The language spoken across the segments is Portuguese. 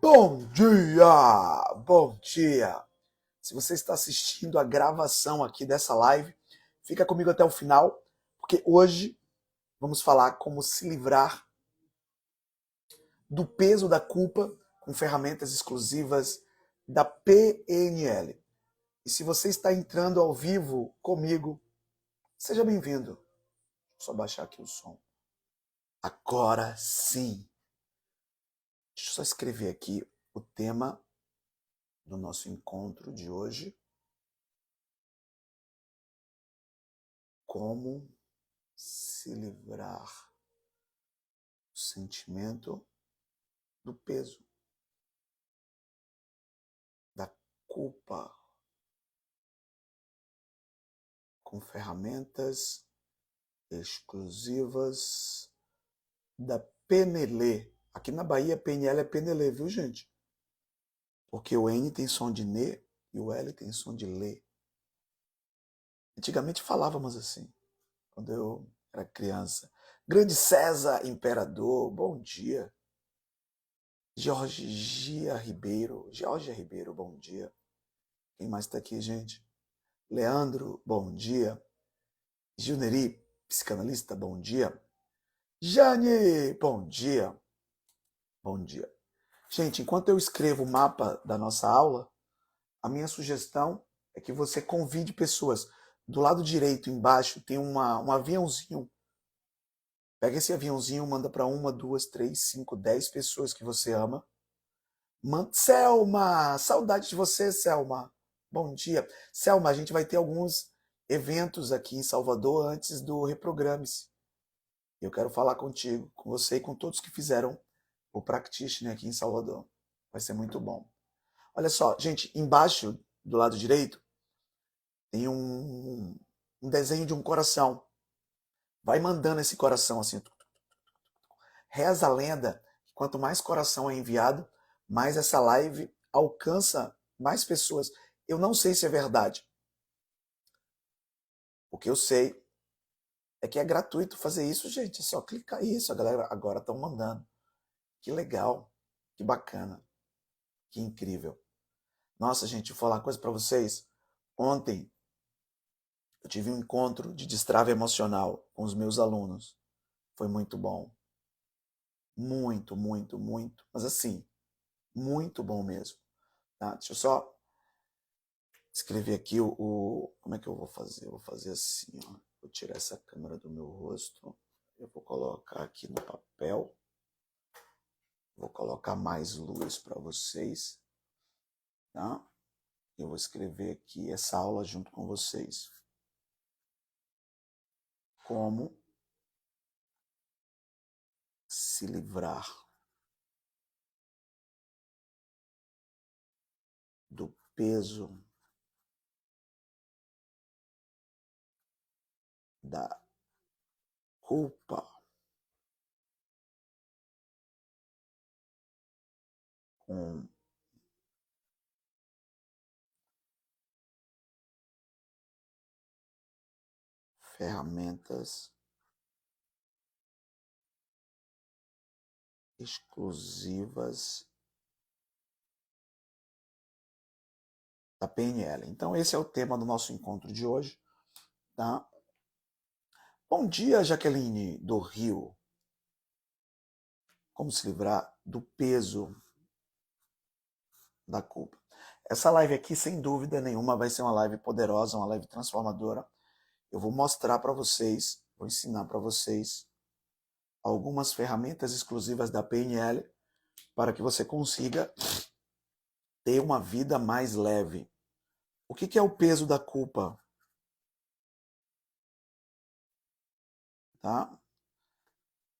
Bom dia! Bom dia! Se você está assistindo a gravação aqui dessa live, fica comigo até o final, porque hoje vamos falar como se livrar do peso da culpa com ferramentas exclusivas da PNL. E se você está entrando ao vivo comigo, seja bem-vindo. Só baixar aqui o som. Agora sim. Deixa eu só escrever aqui o tema do nosso encontro de hoje. Como se livrar do sentimento do peso, da culpa, com ferramentas exclusivas da PNL. Aqui na Bahia, PNL é PNL, viu, gente? Porque o N tem som de N e o L tem som de Lê. Antigamente falávamos assim, quando eu era criança. Grande César Imperador, bom dia. Georgia Ribeiro, bom dia. Quem mais está aqui, gente? Leandro, bom dia. Gilneri, psicanalista, bom dia. Jane, bom dia. Bom dia. Gente, enquanto eu escrevo o mapa da nossa aula, a minha sugestão é que você convide pessoas. Do lado direito, embaixo, tem um aviãozinho. Pega esse aviãozinho, manda para 1, 2, 3, 5, 10 pessoas que você ama. Selma, saudade de você, Selma. Bom dia. Selma, a gente vai ter alguns eventos aqui em Salvador antes do Reprograme-se. Eu quero falar contigo, com você e com todos que fizeram o Practitioner aqui em Salvador. Vai ser muito bom. Olha só, gente, embaixo, do lado direito, tem um desenho de um coração. Vai mandando esse coração assim. Reza a lenda que quanto mais coração é enviado, mais essa live alcança mais pessoas. Eu não sei se é verdade. O que eu sei é que é gratuito fazer isso, gente. É só clicar isso. A galera agora estão mandando. Que legal. Que bacana. Que incrível. Nossa, gente, vou falar uma coisa para vocês. Ontem eu tive um encontro de destrave emocional com os meus alunos. Foi muito bom. Muito, muito, muito. Mas assim, muito bom mesmo. Tá? Deixa eu só escrever aqui como é que eu vou fazer? Eu vou fazer assim, ó. Vou tirar essa câmera do meu rosto. Eu vou colocar aqui no papel. Vou colocar mais luz para vocês. Tá? Eu vou escrever aqui essa aula junto com vocês. Como se livrar do peso da culpa com ferramentas exclusivas da PNL. Então esse é o tema do nosso encontro de hoje, tá? Bom dia, Jaqueline do Rio. Como se livrar do peso da culpa. Essa live aqui, sem dúvida nenhuma, vai ser uma live poderosa, uma live transformadora. Eu vou mostrar para vocês, vou ensinar para vocês algumas ferramentas exclusivas da PNL para que você consiga ter uma vida mais leve. O que é o peso da culpa? Tá?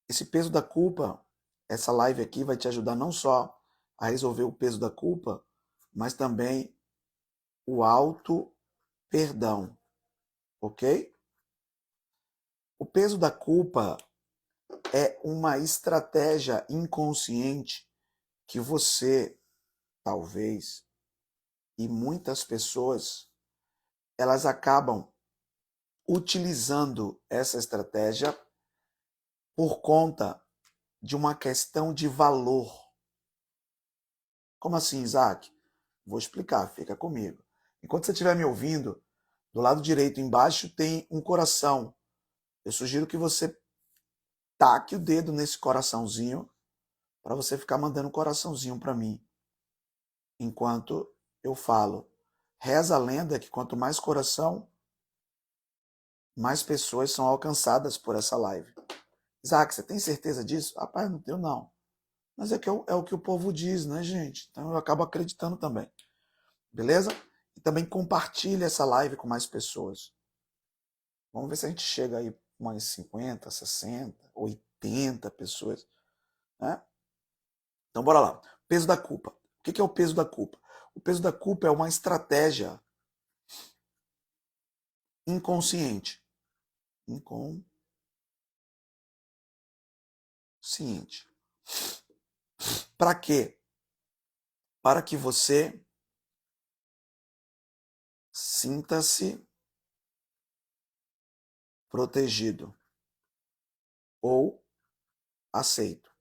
Esse peso da culpa, essa live aqui vai te ajudar não só a resolver o peso da culpa, mas também o auto perdão, ok? O peso da culpa é uma estratégia inconsciente que você, talvez, e muitas pessoas, elas acabam utilizando essa estratégia por conta de uma questão de valor. Como assim, Isaac? Vou explicar, fica comigo. Enquanto você estiver me ouvindo, do lado direito embaixo tem um coração. Eu sugiro que você taque o dedo nesse coraçãozinho para você ficar mandando um coraçãozinho para mim enquanto eu falo. Reza a lenda que quanto mais coração, mais pessoas são alcançadas por essa live. Isaac, você tem certeza disso? Rapaz, não tenho não. Mas é o que o povo diz, né, gente? Então eu acabo acreditando também. Beleza? E também compartilhe essa live com mais pessoas. Vamos ver se a gente chega aí umas 50, 60, 80 pessoas. Né? Então bora lá. Peso da culpa. O que é o peso da culpa? O peso da culpa é uma estratégia inconsciente. Inconsciente. Para quê? Para que você sinta-se protegido ou aceito.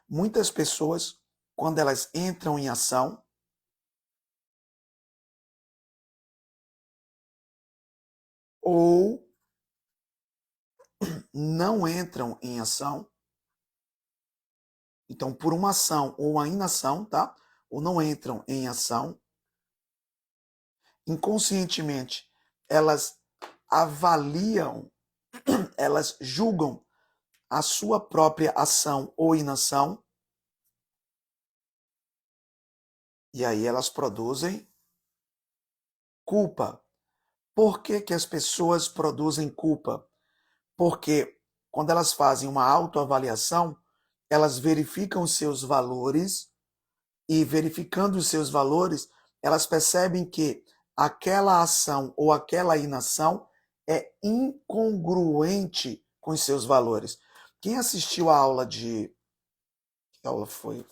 Muitas pessoas, quando elas entram em ação, ou não entram em ação, então por uma ação ou uma inação, tá? Ou não entram em ação, inconscientemente elas avaliam, elas julgam a sua própria ação ou inação, e aí elas produzem culpa. Por que que as pessoas produzem culpa? Porque quando elas fazem uma autoavaliação, elas verificam os seus valores e, verificando os seus valores, elas percebem que aquela ação ou aquela inação é incongruente com os seus valores. Quem assistiu a aula de... Que aula foi?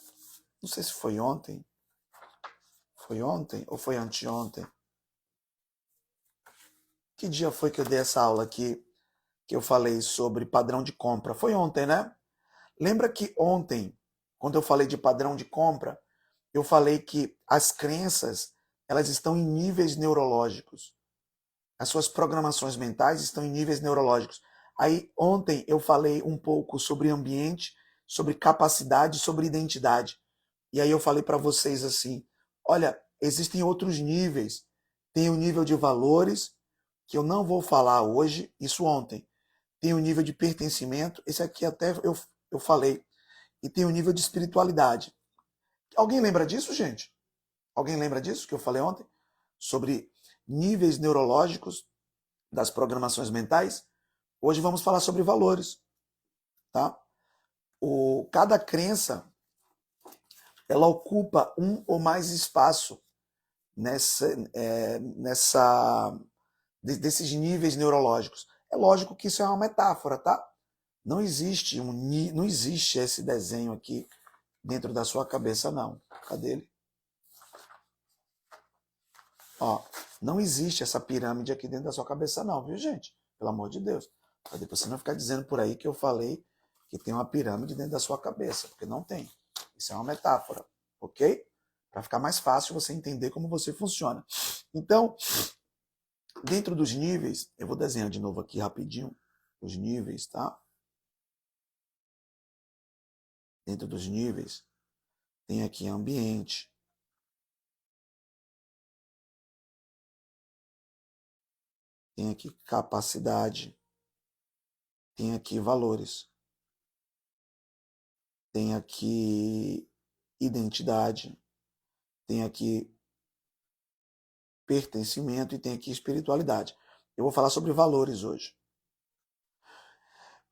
Não sei se foi ontem. Foi ontem ou foi anteontem? Que dia foi que eu dei essa aula aqui, que eu falei sobre padrão de compra? Foi ontem, né? Lembra que ontem, quando eu falei de padrão de compra, eu falei que as crenças, elas estão em níveis neurológicos. As suas programações mentais estão em níveis neurológicos. Aí ontem eu falei um pouco sobre ambiente, sobre capacidade, sobre identidade. E aí eu falei para vocês assim, olha, existem outros níveis. Tem o nível de valores, que eu não vou falar hoje, isso ontem. Tem o nível de pertencimento, esse aqui até eu falei. E tem o nível de espiritualidade. Alguém lembra disso, gente? Alguém lembra disso que eu falei ontem? Sobre níveis neurológicos das programações mentais? Hoje vamos falar sobre valores. Tá? Cada crença, ela ocupa um ou mais espaço desses níveis neurológicos. É lógico que isso é uma metáfora, tá? Não existe não existe esse desenho aqui dentro da sua cabeça, não. Cadê ele? Ó, não existe essa pirâmide aqui dentro da sua cabeça, não, viu, gente? Pelo amor de Deus. Pra depois você não ficar dizendo por aí que eu falei que tem uma pirâmide dentro da sua cabeça, porque não tem. Isso é uma metáfora, ok? Para ficar mais fácil você entender como você funciona. Então, dentro dos níveis, eu vou desenhar de novo aqui rapidinho os níveis, tá? Dentro dos níveis, tem aqui ambiente, tem aqui capacidade, tem aqui valores, tem aqui identidade, tem aqui pertencimento e tem aqui espiritualidade. Eu vou falar sobre valores hoje.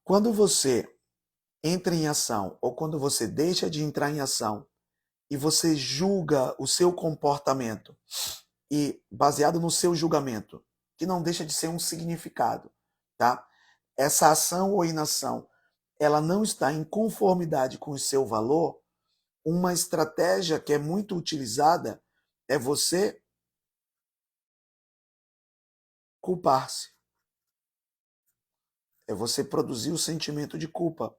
Quando você entra em ação ou quando você deixa de entrar em ação e você julga o seu comportamento e baseado no seu julgamento, que não deixa de ser um significado, tá? Essa ação ou inação, ela não está em conformidade com o seu valor. Uma estratégia que é muito utilizada é você culpar-se. É você produzir o sentimento de culpa.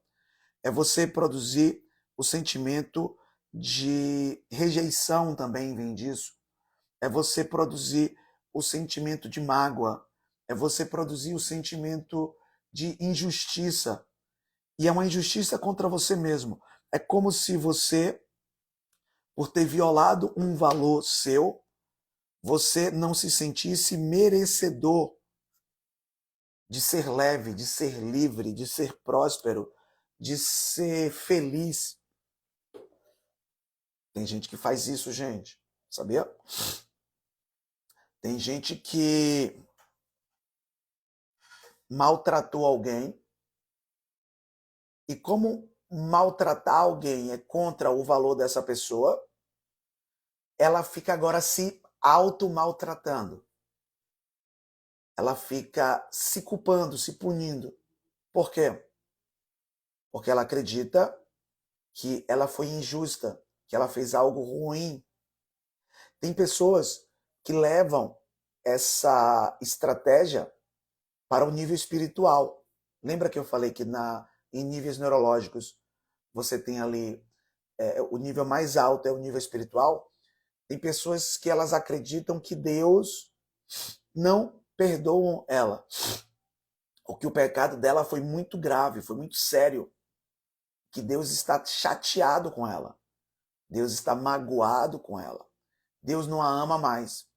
É você produzir o sentimento de rejeição também vem disso. É você produzir o sentimento de mágoa, é você produzir o sentimento de injustiça. E é uma injustiça contra você mesmo. É como se você, por ter violado um valor seu, você não se sentisse merecedor de ser leve, de ser livre, de ser próspero, de ser feliz. Tem gente que faz isso, gente. Sabia? Tem gente que maltratou alguém e como maltratar alguém é contra o valor dessa pessoa, ela fica agora se auto-maltratando. Ela fica se culpando, se punindo. Por quê? Porque ela acredita que ela foi injusta, que ela fez algo ruim. Tem pessoas que levam essa estratégia para o nível espiritual. Lembra que eu falei que em níveis neurológicos você tem ali o nível mais alto é o nível espiritual? Tem pessoas que elas acreditam que Deus não perdoa ela, ou que o pecado dela foi muito grave, foi muito sério, que Deus está chateado com ela, Deus está magoado com ela, Deus não a ama mais.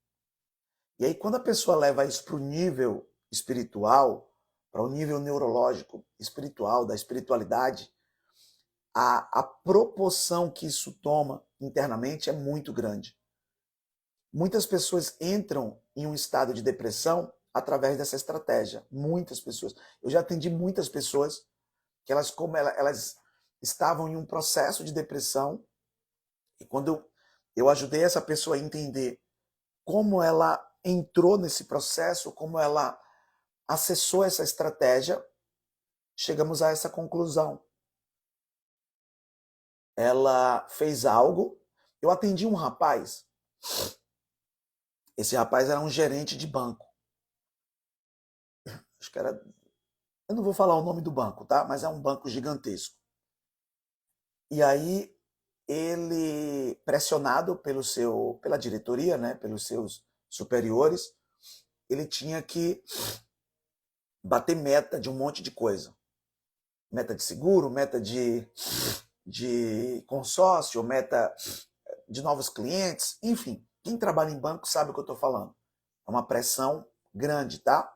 E aí quando a pessoa leva isso para o nível espiritual, para o nível neurológico espiritual, da espiritualidade, a proporção que isso toma internamente é muito grande. Muitas pessoas entram em um estado de depressão através dessa estratégia. Muitas pessoas. Eu já atendi muitas pessoas que elas estavam em um processo de depressão e quando eu ajudei essa pessoa a entender como ela entrou nesse processo, como ela acessou essa estratégia, chegamos a essa conclusão. Ela fez algo. Eu atendi um rapaz. Esse rapaz era um gerente de banco. Acho que era. Eu não vou falar o nome do banco, tá? Mas é um banco gigantesco. E aí ele, pressionado pela diretoria, né, pelos seus superiores, ele tinha que bater meta de um monte de coisa. Meta de seguro, meta de consórcio, meta de novos clientes, enfim. Quem trabalha em banco sabe o que eu estou falando. É uma pressão grande, tá?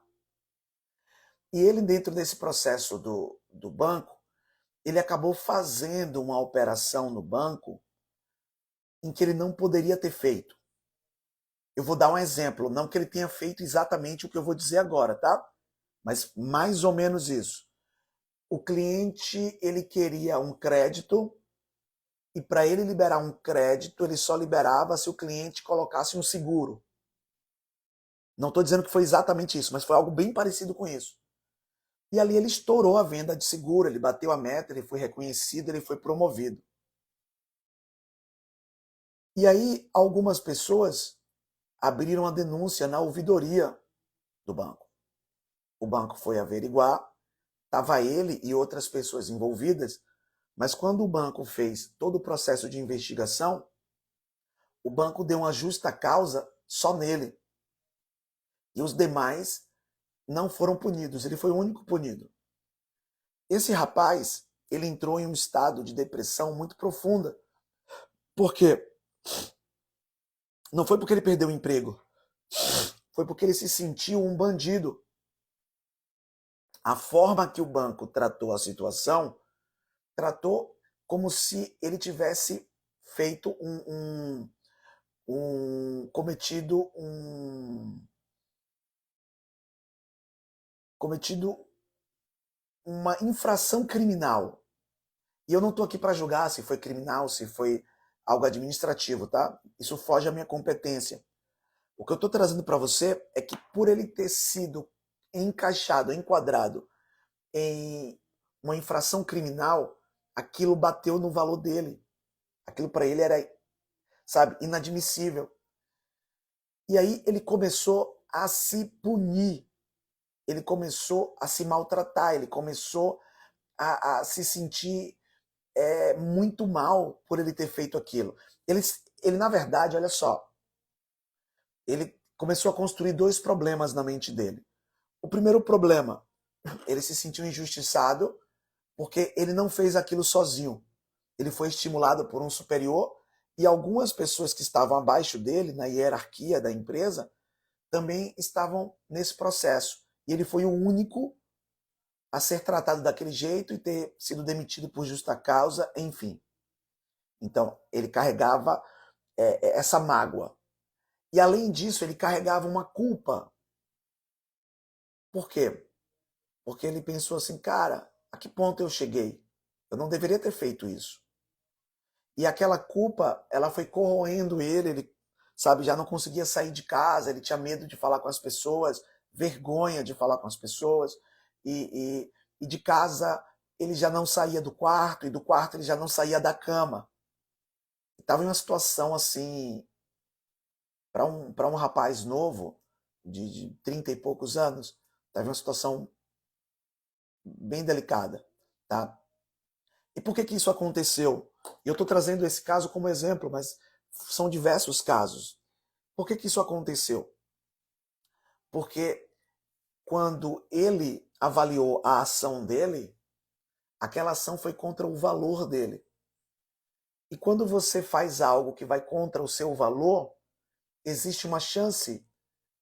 E ele, dentro desse processo do banco, ele acabou fazendo uma operação no banco em que ele não poderia ter feito. Eu vou dar um exemplo, não que ele tenha feito exatamente o que eu vou dizer agora, tá? Mas mais ou menos isso. O cliente, ele queria um crédito e para ele liberar um crédito, ele só liberava se o cliente colocasse um seguro. Não estou dizendo que foi exatamente isso, mas foi algo bem parecido com isso. E ali ele estourou a venda de seguro, ele bateu a meta, ele foi reconhecido, ele foi promovido. E aí algumas pessoas abriram a denúncia na ouvidoria do banco. O banco foi averiguar, estava ele e outras pessoas envolvidas, mas quando o banco fez todo o processo de investigação, o banco deu uma justa causa só nele. E os demais não foram punidos, ele foi o único punido. Esse rapaz, ele entrou em um estado de depressão muito profunda. Por quê? Não foi porque ele perdeu o emprego, foi porque ele se sentiu um bandido. A forma que o banco tratou a situação, tratou como se ele tivesse feito cometido uma infração criminal. E eu não estou aqui para julgar se foi criminal, se foi algo administrativo, tá? Isso foge à minha competência. O que eu estou trazendo para você é que por ele ter sido encaixado, enquadrado em uma infração criminal, aquilo bateu no valor dele. Aquilo para ele era, sabe, inadmissível. E aí ele começou a se punir, ele começou a se maltratar, ele começou a se sentir muito mal por ele ter feito aquilo. Ele, na verdade, olha só, ele começou a construir dois problemas na mente dele. O primeiro problema, ele se sentiu injustiçado porque ele não fez aquilo sozinho. Ele foi estimulado por um superior e algumas pessoas que estavam abaixo dele, na hierarquia da empresa, também estavam nesse processo. E ele foi o único a ser tratado daquele jeito e ter sido demitido por justa causa, enfim. Então, ele carregava essa mágoa. E além disso, ele carregava uma culpa. Por quê? Porque ele pensou assim, cara, a que ponto eu cheguei? Eu não deveria ter feito isso. E aquela culpa, ela foi corroendo ele, sabe, já não conseguia sair de casa, ele tinha medo de falar com as pessoas, vergonha de falar com as pessoas, e de casa ele já não saía do quarto, e do quarto ele já não saía da cama. Estava em uma situação assim, para um rapaz novo, de 30 e poucos anos, estava em uma situação bem delicada, tá? E por que que isso aconteceu? Eu estou trazendo esse caso como exemplo, mas são diversos casos. Por que que isso aconteceu? Porque quando ele avaliou a ação dele, aquela ação foi contra o valor dele. E quando você faz algo que vai contra o seu valor, existe uma chance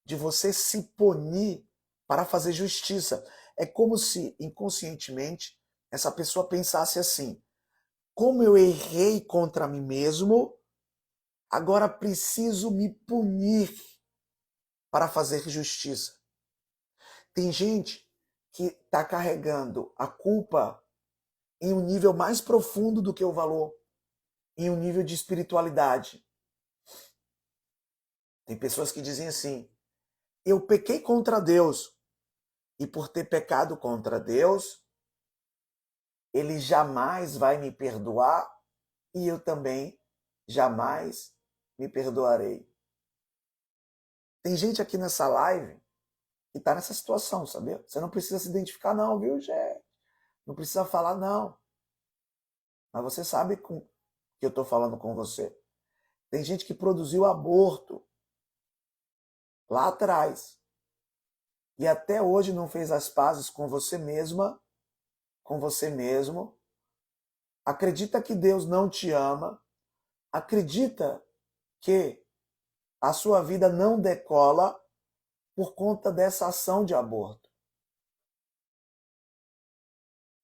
de você se punir para fazer justiça. É como se inconscientemente essa pessoa pensasse assim: como eu errei contra mim mesmo, agora preciso me punir para fazer justiça. Tem gente que está carregando a culpa em um nível mais profundo do que o valor, em um nível de espiritualidade. Tem pessoas que dizem assim: eu pequei contra Deus, e por ter pecado contra Deus, ele jamais vai me perdoar e eu também jamais me perdoarei. Tem gente aqui nessa live que está nessa situação, sabia? Você não precisa se identificar não, viu, gente? Não precisa falar não. Mas você sabe que eu estou falando com você. Tem gente que produziu aborto lá atrás e até hoje não fez as pazes com você mesma, com você mesmo. Acredita que Deus não te ama. Acredita que a sua vida não decola por conta dessa ação de aborto.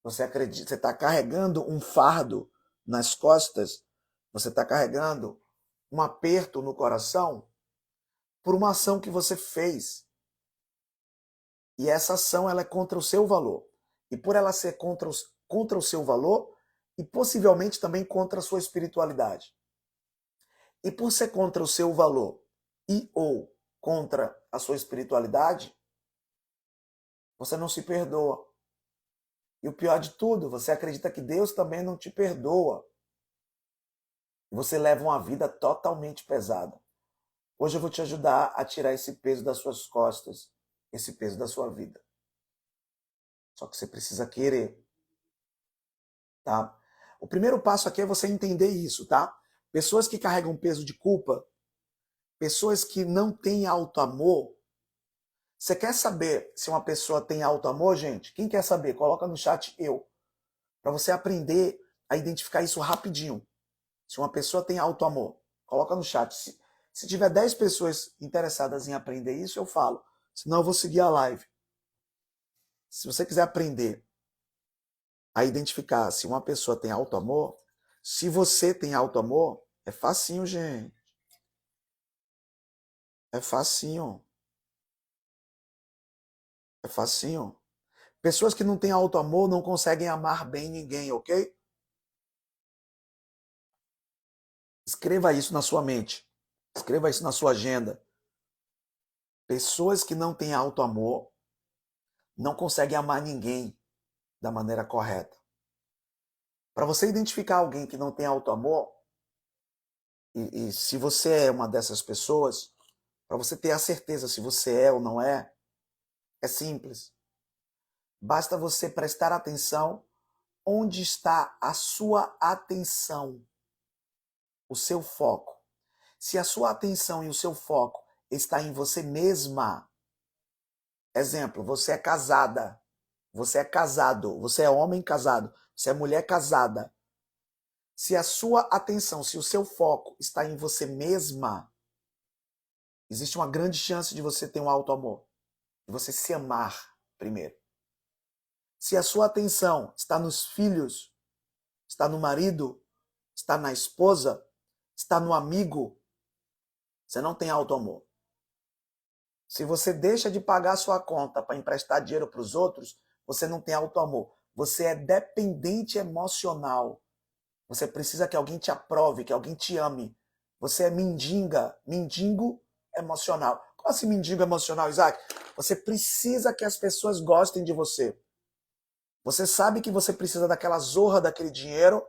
Você acredita, você está carregando um fardo nas costas, você está carregando um aperto no coração por uma ação que você fez. E essa ação ela é contra o seu valor. E por ela ser contra o seu valor, e possivelmente também contra a sua espiritualidade. E por ser contra o seu valor e ou contra a sua espiritualidade, você não se perdoa. E o pior de tudo, você acredita que Deus também não te perdoa. E você leva uma vida totalmente pesada. Hoje eu vou te ajudar a tirar esse peso das suas costas, esse peso da sua vida. Só que você precisa querer, tá? O primeiro passo aqui é você entender isso, tá? Pessoas que carregam peso de culpa, pessoas que não têm auto-amor. Você quer saber se uma pessoa tem auto-amor, gente? Quem quer saber? Coloca no chat eu, para você aprender a identificar isso rapidinho. Se uma pessoa tem auto-amor, coloca no chat. Se tiver 10 pessoas interessadas em aprender isso, eu falo. Senão eu vou seguir a live. Se você quiser aprender a identificar se uma pessoa tem auto-amor, se você tem auto-amor, é facinho, gente. É facinho. É facinho. Pessoas que não têm auto-amor não conseguem amar bem ninguém, ok? Escreva isso na sua mente. Escreva isso na sua agenda. Pessoas que não têm auto-amor não conseguem amar ninguém da maneira correta. Para você identificar alguém que não tem auto-amor, e se você é uma dessas pessoas, para você ter a certeza se você é ou não é simples. Basta você prestar atenção onde está a sua atenção, o seu foco. Se a sua atenção e o seu foco está em você mesma, exemplo, você é casada, você é casado, você é homem casado, você é mulher casada. Se a sua atenção, se o seu foco está em você mesma, existe uma grande chance de você ter um auto-amor, de você se amar primeiro. Se a sua atenção está nos filhos, está no marido, está na esposa, está no amigo, você não tem auto-amor. Se você deixa de pagar sua conta para emprestar dinheiro para os outros, você não tem auto-amor. Você é dependente emocional. Você precisa que alguém te aprove, que alguém te ame. Você é mendigo emocional. Como assim mendigo emocional, Isaac? Você precisa que as pessoas gostem de você. Você sabe que você precisa daquela zorra, daquele dinheiro,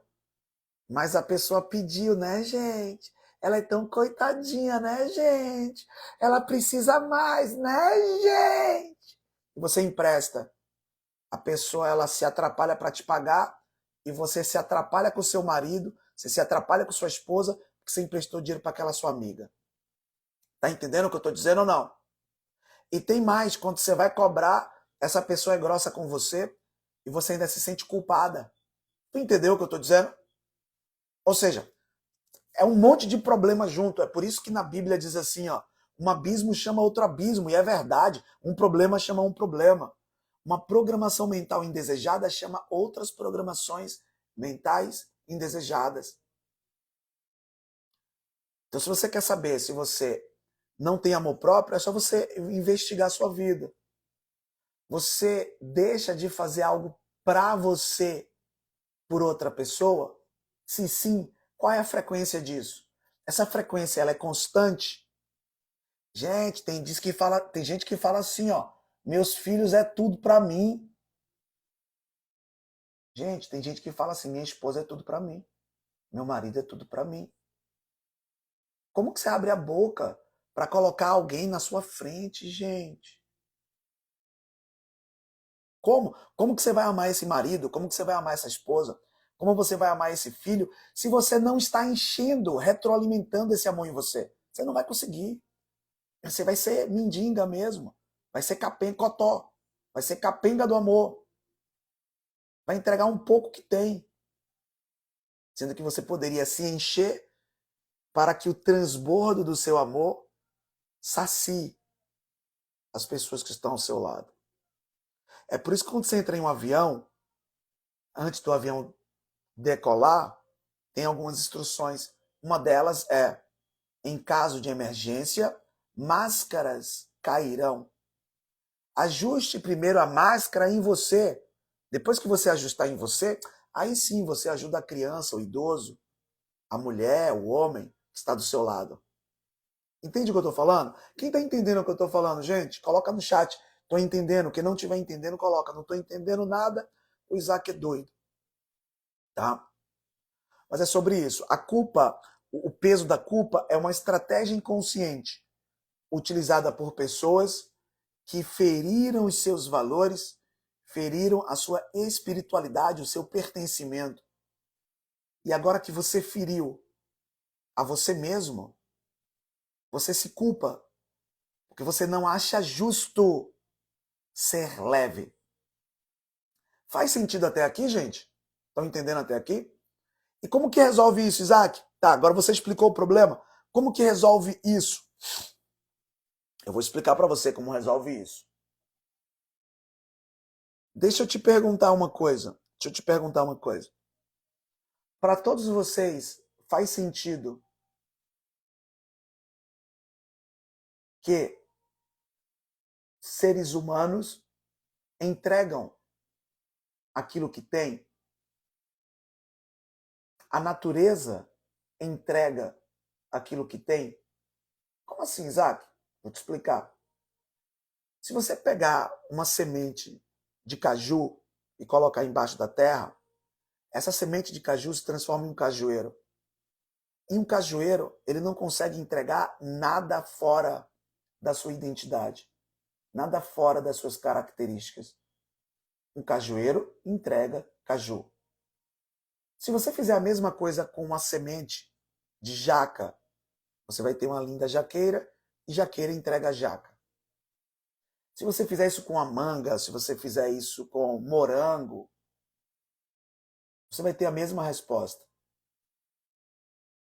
mas a pessoa pediu, né, gente? Ela é tão coitadinha, né, gente? Ela precisa mais, né, gente? E você empresta. A pessoa, ela se atrapalha para te pagar e você se atrapalha com o seu marido, você se atrapalha com sua esposa porque você emprestou dinheiro para aquela sua amiga. Tá entendendo o que eu tô dizendo ou não? E tem mais, quando você vai cobrar, essa pessoa é grossa com você e você ainda se sente culpada. Tu entendeu o que eu tô dizendo? Ou seja, é um monte de problema junto. É por isso que na Bíblia diz assim, ó, um abismo chama outro abismo, e é verdade. Um problema chama um problema. Uma programação mental indesejada chama outras programações mentais indesejadas. Então, se você quer saber se você não tem amor próprio, é só você investigar a sua vida. Você deixa de fazer algo para você por outra pessoa? Se sim, qual é a frequência disso? Essa frequência ela é constante? Gente, tem gente que fala assim, ó, meus filhos é tudo para mim. Gente, tem gente que fala assim, minha esposa é tudo para mim. Meu marido é tudo para mim. Como que você abre a boca para colocar alguém na sua frente, gente? Como? Como que você vai amar esse marido? Como que você vai amar essa esposa? Como você vai amar esse filho se você não está enchendo, retroalimentando esse amor em você? Você não vai conseguir. Você vai ser mendiga mesmo. Vai ser capenga cotó. Vai ser capenga do amor. Vai entregar um pouco que tem. Sendo que você poderia se encher para que o transbordo do seu amor sacie as pessoas que estão ao seu lado. É por isso que quando você entra em um avião, antes do avião decolar, tem algumas instruções. Uma delas é, em caso de emergência, máscaras cairão. Ajuste primeiro a máscara em você. Depois que você ajustar em você, aí sim você ajuda a criança, o idoso, a mulher, o homem que está do seu lado. Entende o que eu estou falando? Quem está entendendo o que eu estou falando, gente? Coloca no chat. Estou entendendo. Quem não estiver entendendo, coloca. Não estou entendendo nada, o Isaac é doido. Tá? Mas é sobre isso. A culpa, o peso da culpa é uma estratégia inconsciente utilizada por pessoas que feriram os seus valores, feriram a sua espiritualidade, o seu pertencimento. E agora que você feriu a você mesmo, você se culpa, porque você não acha justo ser leve. Faz sentido até aqui, gente? Estão entendendo até aqui? E como que resolve isso, Isaac? Tá, agora você explicou o problema. Como que resolve isso? Eu vou explicar para você como resolve isso. Deixa eu te perguntar uma coisa. Para todos vocês, faz sentido que seres humanos entregam aquilo que têm? A natureza entrega aquilo que tem? Como assim, Isaac? Vou te explicar. Se você pegar uma semente de caju e colocar embaixo da terra, essa semente de caju se transforma em um cajueiro. E um cajueiro, ele não consegue entregar nada fora da sua identidade, nada fora das suas características. Um cajueiro entrega caju. Se você fizer a mesma coisa com uma semente de jaca, você vai ter uma linda jaqueira e jaqueira entrega jaca. Se você fizer isso com a manga, se você fizer isso com morango, você vai ter a mesma resposta.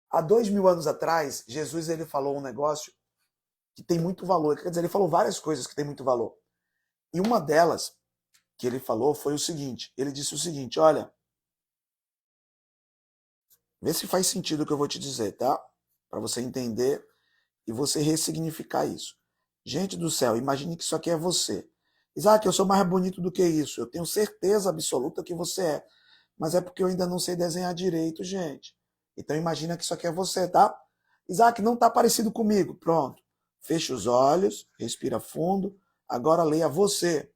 Há 2000 anos atrás, Jesus ele falou um negócio que tem muito valor. Quer dizer, ele falou várias coisas que tem muito valor. E uma delas que ele falou foi o seguinte, ele disse o seguinte, olha, vê se faz sentido o que eu vou te dizer, tá? Para você entender e você ressignificar isso. Gente do céu, imagine que isso aqui é você. Isaac, eu sou mais bonito do que isso. Eu tenho certeza absoluta que você é. Mas é porque eu ainda não sei desenhar direito, gente. Então imagina que isso aqui é você, tá? Isaac, não tá parecido comigo. Pronto. Fecha os olhos, respira fundo. Agora leia você.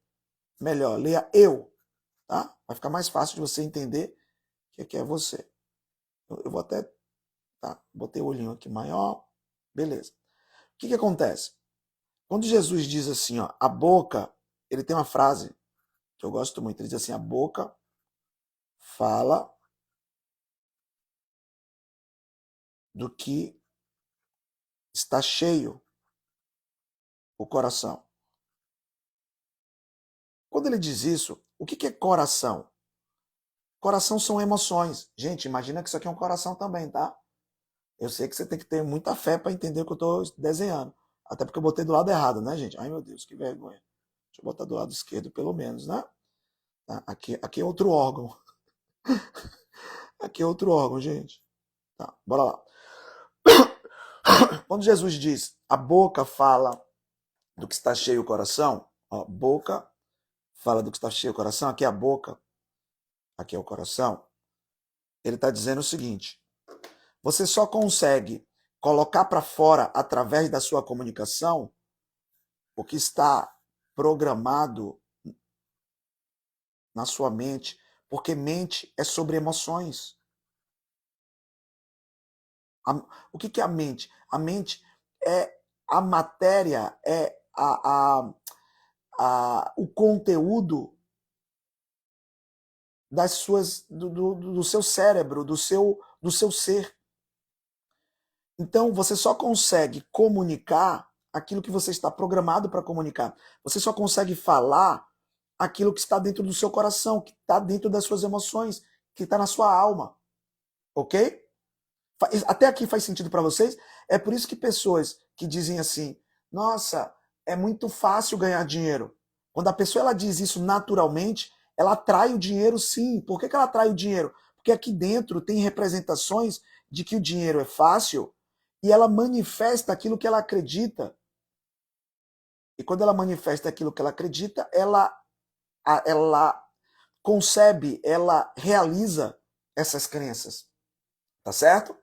Melhor, leia eu, tá? Vai ficar mais fácil de você entender que aqui é você. Eu vou até... Tá, botei o olhinho aqui maior. Beleza. O que acontece? Quando Jesus diz assim, ó, a boca, ele tem uma frase que eu gosto muito. Ele diz assim, a boca fala do que está cheio o coração. Quando ele diz isso, o que é coração? Coração são emoções. Gente, imagina que isso aqui é um coração também, tá? Eu sei que você tem que ter muita fé para entender o que eu estou desenhando. Até porque eu botei do lado errado, né, gente? Ai, meu Deus, que vergonha. Deixa eu botar do lado esquerdo, pelo menos, né? Tá? Aqui é outro órgão. Aqui é outro órgão, gente. Tá, bora lá. Quando Jesus diz, a boca fala do que está cheio o coração, ó, boca fala do que está cheio o coração, aqui é a boca, aqui é o coração, ele está dizendo o seguinte, você só consegue colocar para fora, através da sua comunicação, o que está programado na sua mente, porque mente é sobre emoções. O que é a mente? A mente é a matéria, é o conteúdo das suas, do seu cérebro, do seu ser. Então, você só consegue comunicar aquilo que você está programado para comunicar. Você só consegue falar aquilo que está dentro do seu coração, que está dentro das suas emoções, que está na sua alma. Ok? Até aqui faz sentido para vocês? É por isso que pessoas que dizem assim, nossa, é muito fácil ganhar dinheiro. Quando a pessoa ela diz isso naturalmente, ela atrai o dinheiro sim. Por que ela atrai o dinheiro? Porque aqui dentro tem representações de que o dinheiro é fácil e ela manifesta aquilo que ela acredita. E quando ela manifesta aquilo que ela acredita, ela concebe, ela realiza essas crenças. Tá certo?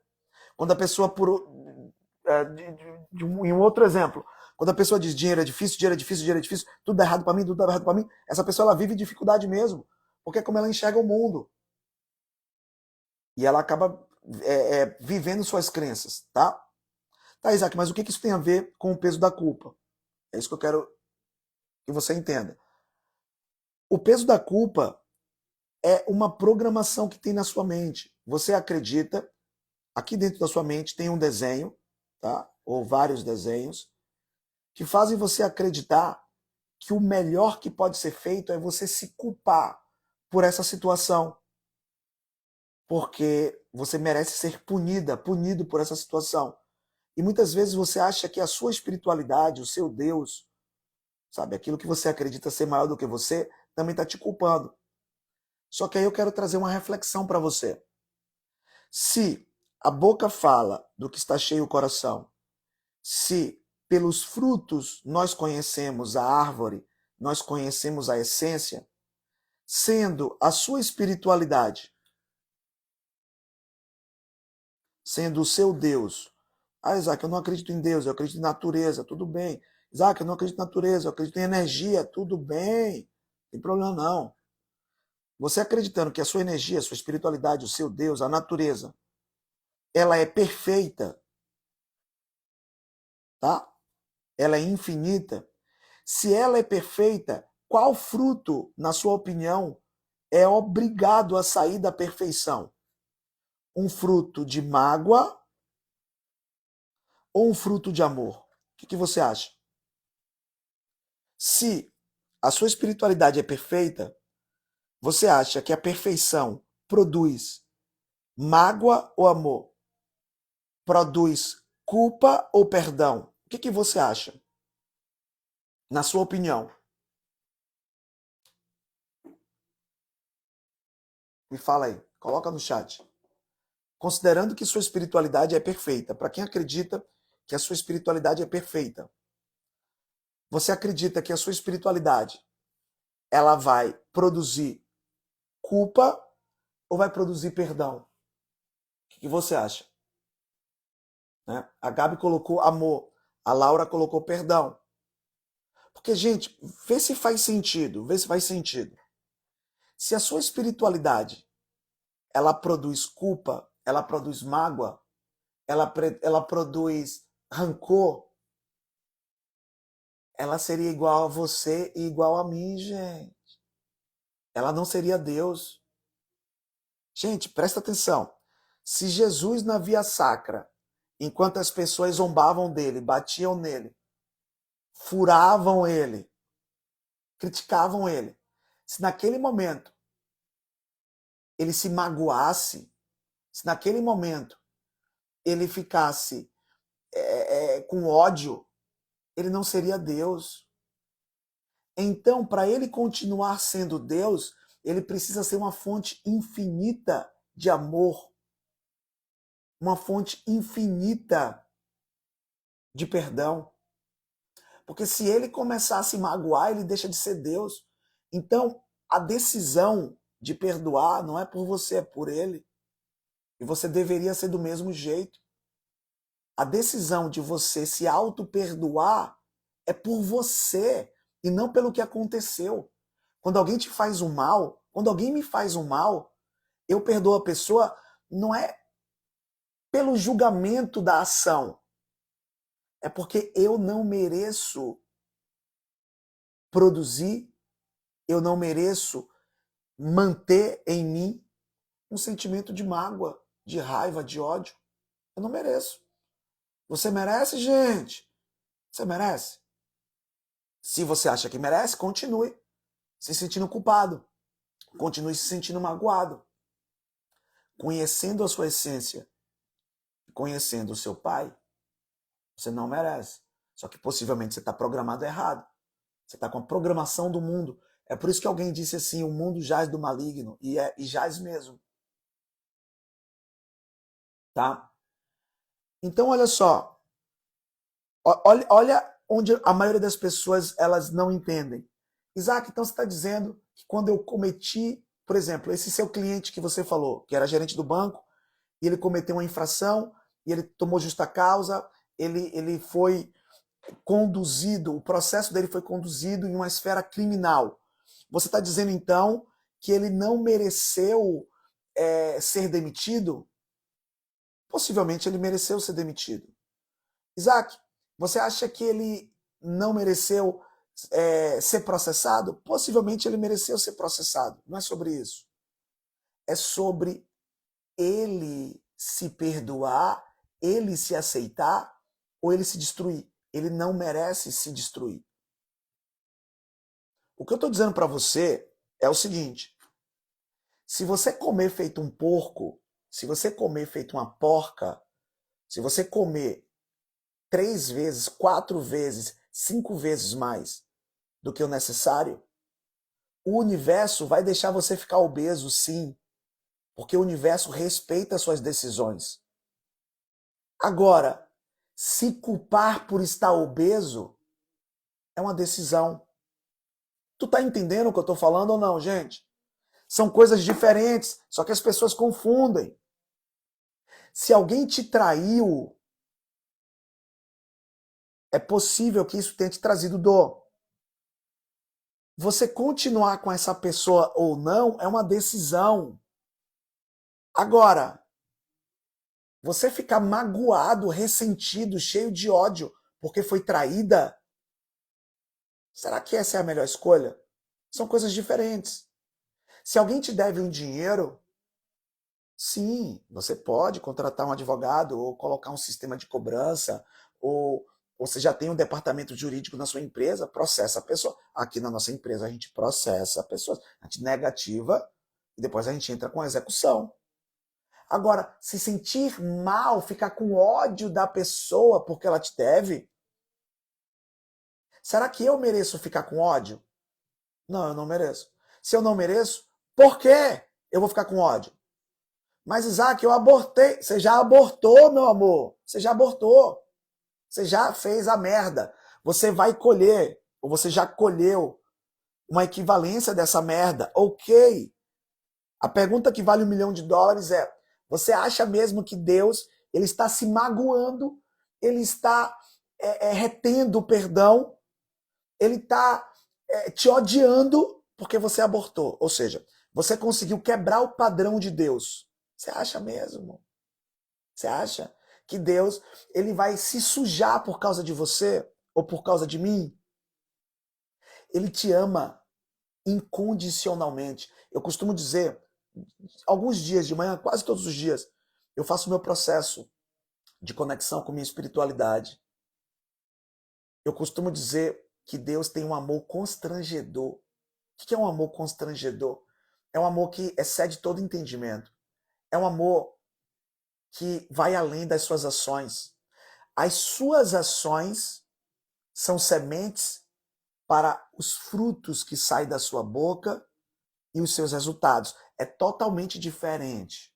Quando a pessoa, em um outro exemplo, quando a pessoa diz dinheiro é difícil, dinheiro é difícil, dinheiro é difícil, tudo dá errado para mim, tudo dá errado para mim, essa pessoa ela vive dificuldade mesmo, porque é como ela enxerga o mundo. E ela acaba vivendo suas crenças, tá? Tá, Isaac, mas o que isso tem a ver com o peso da culpa? É isso que eu quero que você entenda. O peso da culpa é uma programação que tem na sua mente. Você acredita, aqui dentro da sua mente tem um desenho, tá? Ou vários desenhos, que fazem você acreditar que o melhor que pode ser feito é você se culpar por essa situação. Porque você merece ser punido por essa situação. E muitas vezes você acha que a sua espiritualidade, o seu Deus, sabe, aquilo que você acredita ser maior do que você, também está te culpando. Só que aí eu quero trazer uma reflexão para você. Se a boca fala do que está cheio o coração, se pelos frutos nós conhecemos a árvore, nós conhecemos a essência, sendo a sua espiritualidade, sendo o seu Deus. Ah, Isaac, eu não acredito em Deus, eu acredito em natureza, tudo bem. Isaac, eu não acredito em natureza, eu acredito em energia, tudo bem. Não tem problema não. Você acreditando que a sua energia, a sua espiritualidade, o seu Deus, a natureza, ela é perfeita, tá? Ela é infinita. Se ela é perfeita, qual fruto, na sua opinião, é obrigado a sair da perfeição? um fruto de mágoa ou um fruto de amor? O que você acha? Se a sua espiritualidade é perfeita, você acha que a perfeição produz mágoa ou amor? Produz culpa ou perdão? O que você acha? Na sua opinião? Me fala aí, coloca no chat. Considerando que sua espiritualidade é perfeita, para quem acredita que a sua espiritualidade é perfeita, você acredita que a sua espiritualidade ela vai produzir culpa ou vai produzir perdão? O que você acha? Né? A Gabi colocou amor, a Laura colocou perdão. Porque, gente, vê se faz sentido, vê se faz sentido. Se a sua espiritualidade ela produz culpa, ela produz mágoa, ela produz rancor, ela seria igual a você e igual a mim, gente. Ela não seria Deus. Gente, presta atenção. Se Jesus na via sacra, enquanto as pessoas zombavam dele, batiam nele, furavam ele, criticavam ele, se naquele momento ele se magoasse, se naquele momento ele ficasse com ódio, ele não seria Deus. Então, para ele continuar sendo Deus, ele precisa ser uma fonte infinita de amor, uma fonte infinita de perdão. Porque se ele começar a se magoar, ele deixa de ser Deus. Então, a decisão de perdoar não é por você, é por ele. E você deveria ser do mesmo jeito. A decisão de você se auto-perdoar é por você e não pelo que aconteceu. Quando alguém te faz um mal, quando alguém me faz um mal, eu perdoo a pessoa, não é pelo julgamento da ação. É porque eu não mereço produzir, eu não mereço manter em mim um sentimento de mágoa, de raiva, de ódio. Eu não mereço. Você merece, gente? Você merece? Se você acha que merece, continue se sentindo culpado. Continue se sentindo magoado. Conhecendo a sua essência, conhecendo o seu pai, você não merece. Só que possivelmente você está programado errado. Você está com a programação do mundo. É por isso que alguém disse assim, o mundo jaz do maligno. E jaz mesmo. Tá? Então, olha só. Olha onde a maioria das pessoas elas não entendem. Isaac, então você está dizendo que quando eu cometi, por exemplo, esse seu cliente que você falou, que era gerente do banco, e ele cometeu uma infração, e ele tomou justa causa, ele foi conduzido, o processo dele foi conduzido em uma esfera criminal. Você está dizendo, então, que ele não mereceu ser demitido? Possivelmente ele mereceu ser demitido. Isaac, você acha que ele não mereceu ser processado? Possivelmente ele mereceu ser processado. Não é sobre isso. É sobre ele se perdoar, ele se aceitar ou ele se destruir. Ele não merece se destruir. O que eu estou dizendo para você é o seguinte: se você comer feito um porco, se você comer feito uma porca, se você comer 3 vezes, 4 vezes, 5 vezes mais do que o necessário, o universo vai deixar você ficar obeso, sim, porque o universo respeita suas decisões. Agora, se culpar por estar obeso é uma decisão. Tu tá entendendo o que eu tô falando ou não, gente? São coisas diferentes, só que as pessoas confundem. Se alguém te traiu, é possível que isso tenha te trazido dor. Você continuar com essa pessoa ou não é uma decisão. Agora, você ficar magoado, ressentido, cheio de ódio porque foi traída, será que essa é a melhor escolha? São coisas diferentes. Se alguém te deve um dinheiro, Sim, você pode contratar um advogado ou colocar um sistema de cobrança, ou você já tem um departamento jurídico na sua empresa, processa a pessoa. Aqui na nossa empresa a gente processa a pessoa, a gente negativa e depois a gente entra com a execução. Agora, se sentir mal, ficar com ódio da pessoa porque ela te deve, será que eu mereço ficar com ódio? Não, eu não mereço. Se eu não mereço, por que eu vou ficar com ódio? Mas, Isaac, eu abortei. Você já abortou, meu amor. Você já abortou. Você já fez a merda. Você vai colher, ou você já colheu, uma equivalência dessa merda. Ok. A pergunta que vale $1 milhão é: você acha mesmo que Deus ele está se magoando, ele está retendo o perdão, ele está te odiando porque você abortou? Ou seja, você conseguiu quebrar o padrão de Deus. Você acha mesmo? Você acha que Deus ele vai se sujar por causa de você ou por causa de mim? Ele te ama incondicionalmente. Eu costumo dizer, alguns dias de manhã, quase todos os dias, eu faço meu processo de conexão com minha espiritualidade. Eu costumo dizer que Deus tem um amor constrangedor. O que é um amor constrangedor? É um amor que excede todo entendimento. É um amor que vai além das suas ações. As suas ações são sementes para os frutos que saem da sua boca e os seus resultados. É totalmente diferente.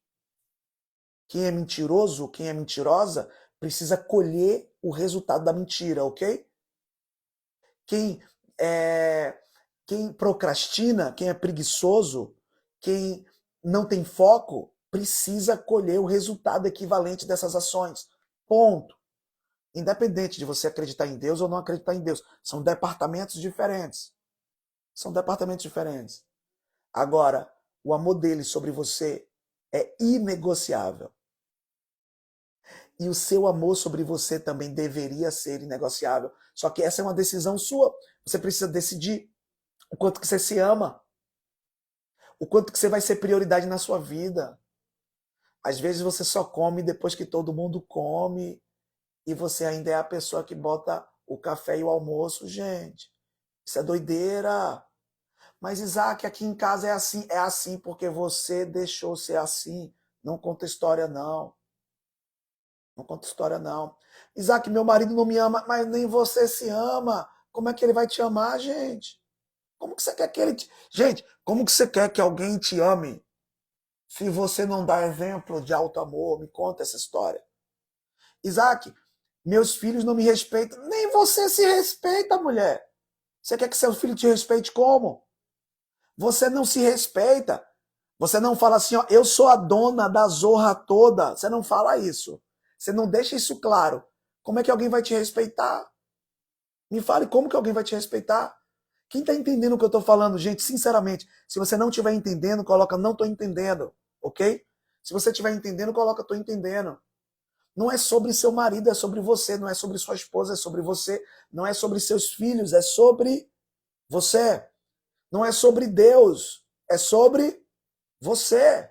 Quem é mentiroso, quem é mentirosa, precisa colher o resultado da mentira, ok? Quem é, quem procrastina, quem é preguiçoso, quem não tem foco, precisa colher o resultado equivalente dessas ações. Ponto. Independente de você acreditar em Deus ou não acreditar em Deus. São departamentos diferentes. São departamentos diferentes. Agora, o amor dele sobre você é inegociável. E o seu amor sobre você também deveria ser inegociável. Só que essa é uma decisão sua. Você precisa decidir o quanto que você se ama, o quanto que você vai ser prioridade na sua vida. Às vezes você só come depois que todo mundo come e você ainda é a pessoa que bota o café e o almoço, gente. Isso é doideira. Mas, Isaac, aqui em casa é assim porque você deixou ser assim. Não conta história, não. Não conta história, não. Isaac, meu marido não me ama, mas nem você se ama. Como é que ele vai te amar, gente? Como que você quer que ele te... Gente, como que você quer que alguém te ame se você não dá exemplo de alto amor? Me conta essa história. Isaac, meus filhos não me respeitam. Nem você se respeita, mulher. Você quer que seu filho te respeite como? Você não se respeita. Você não fala assim, ó, eu sou a dona da zorra toda. Você não fala isso. Você não deixa isso claro. Como é que alguém vai te respeitar? Me fale como que alguém vai te respeitar. Quem está entendendo o que eu estou falando, gente, sinceramente, se você não estiver entendendo, coloca não estou entendendo, ok? Se você estiver entendendo, coloca estou entendendo. Não é sobre seu marido, é sobre você. Não é sobre sua esposa, é sobre você. Não é sobre seus filhos, é sobre você. Não é sobre Deus, é sobre você.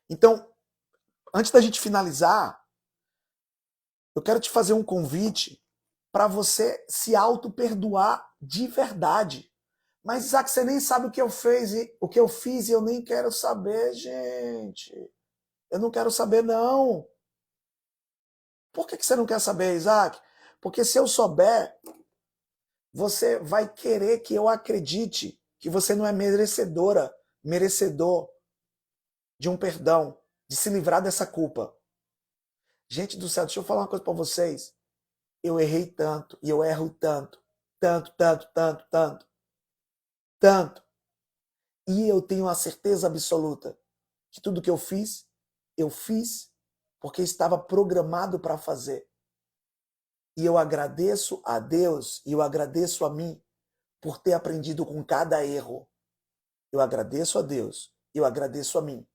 Então, antes da gente finalizar, eu quero te fazer um convite para você se auto-perdoar de verdade. Mas, Isaac, você nem sabe o que eu fiz e eu nem quero saber, gente. Eu não quero saber, não. Por que você não quer saber, Isaac? Porque se eu souber, você vai querer que eu acredite que você não é merecedora, merecedor de um perdão, de se livrar dessa culpa. Gente do céu, deixa eu falar uma coisa para vocês. Eu errei tanto e eu erro tanto, tanto, tanto, tanto, tanto, tanto. E eu tenho a certeza absoluta que tudo que eu fiz porque estava programado para fazer. E eu agradeço a Deus e eu agradeço a mim por ter aprendido com cada erro. Eu agradeço a Deus e eu agradeço a mim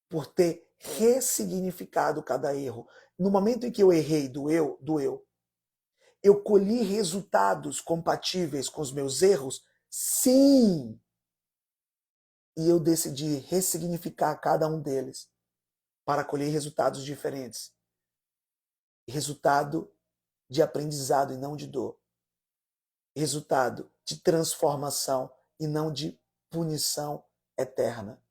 por ter ressignificado cada erro. No momento em que eu errei, doeu. Eu colhi resultados compatíveis com os meus erros? Sim! E eu decidi ressignificar cada um deles para colher resultados diferentes. Resultado de aprendizado e não de dor. Resultado de transformação e não de punição eterna.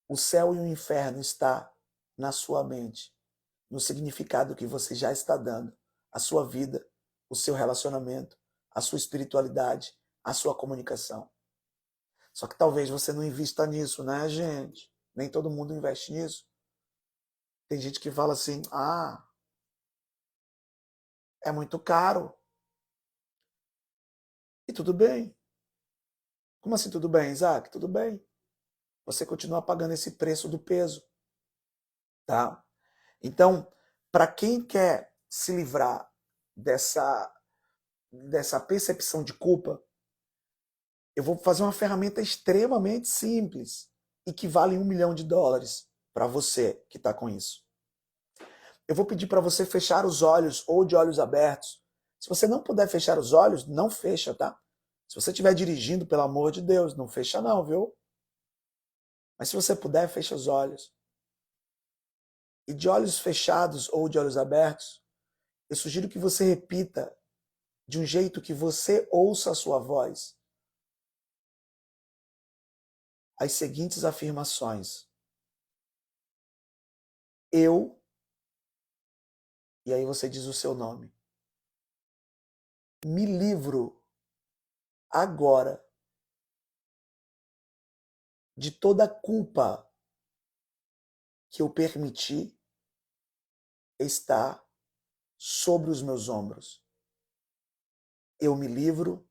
O céu e o inferno está na sua mente, no significado que você já está dando à sua vida, o seu relacionamento, a sua espiritualidade, a sua comunicação. Só que talvez você não invista nisso, né, gente? Nem todo mundo investe nisso. Tem gente que fala assim, é muito caro. E tudo bem. Como assim tudo bem, Isaac? Tudo bem. Você continua pagando esse preço do peso, tá? Então, para quem quer se livrar dessa percepção de culpa, eu vou fazer uma ferramenta extremamente simples e que vale $1 milhão para você que está com isso. Eu vou pedir para você fechar os olhos ou de olhos abertos. Se você não puder fechar os olhos, não fecha, tá? Se você estiver dirigindo, pelo amor de Deus, não fecha não, viu? Mas se você puder, fecha os olhos. E de olhos fechados ou de olhos abertos, eu sugiro que você repita de um jeito que você ouça a sua voz as seguintes afirmações. Eu, e aí você diz o seu nome, me livro agora de toda a culpa que eu permiti estar sobre os meus ombros. Eu me livro